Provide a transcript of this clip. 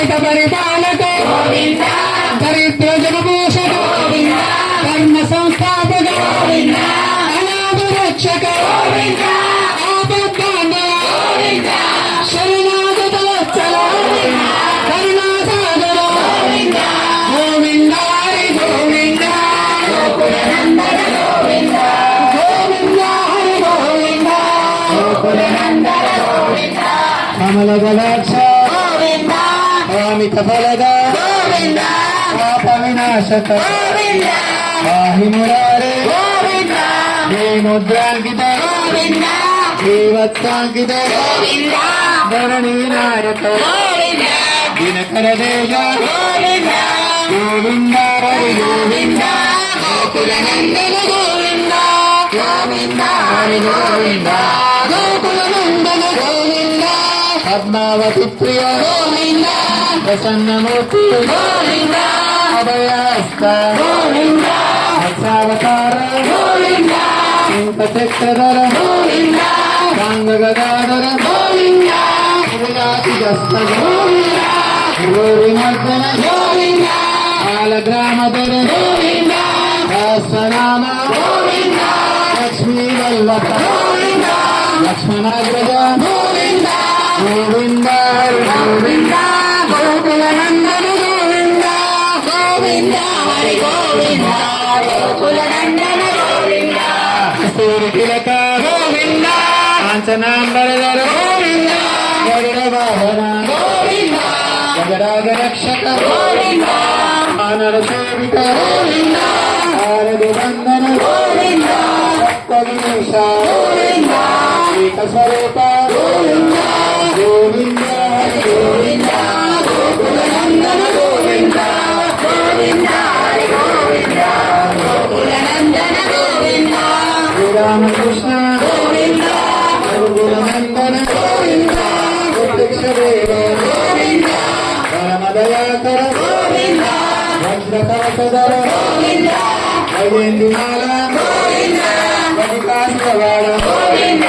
जगत परिपालक गोविंद दरिद्र जगपोषक गोविंद कर्म संस्थापक गोविंद अनाथ रक्षक गोविंद आपद्बांधव गोविंद शरणागत वत्सल करुणासागर गोविंद गोविंद हरि गोविंद गोकुलनंदन गोविंद गोविंद हरि गोविंद गोकुलनंदन गोविंद कमलदलाक्ष गोविंद अमितफलद गोविंद पापविनाशक गोविंद पाहि मुरारे गोविंद मुद्रांकित गोविंद वत्सांकित गोविंद धरणी विनायक गोविंद दिनकर देश गोविंद गोविंद हरि गोविंद गोकुलनंदन गोविंद गोविंद हरि गोविंद गोकुलनंदन गोविंद पद्मावती प्रिय गोविंद प्रसन्नमूर्ति गोविंद अभयहस्त गोविंद हर्षावतार गोविंद शंखचक्रधर गोविंद गांगगदाधर गोविंद गुरुजातिजस्त गोविंद गोविमर्दन गोविंद कालग्रामधर गोविंद सहस्रनाम गोविंद लक्ष्मीवल्लभ गोविंद लक्ष्मणाग्रज गोविंद गोविंद गोविंद गोकुलनंदन गोविंद गोविंद हरि गोविंद गोकुलनंदन गोविंद सूर्यतिलक गोविंद कांचनांबरधर गोविंद गरुडवाहन गोविंद गजराज रक्षक गोविंद वानर सेवित गोविंद आरतिवंदन गोविंद सप्तविनेश गोविंद एकस्वरूप गोविंद गोविंद हरि गोविंद गोकुलनंदन गोविंद गोविंद हरि गोविंद गोकुलनंदन गोविंद श्रीरामकृष्ण गोविंद गोकुलनंदन गोविंद प्रत्यक्षदेव गोविंद परमदयाकर गोविंद वज्रकवचधर गोविंद वैजयन्तिमाला गोविंद वनिकाशवाण गोविंद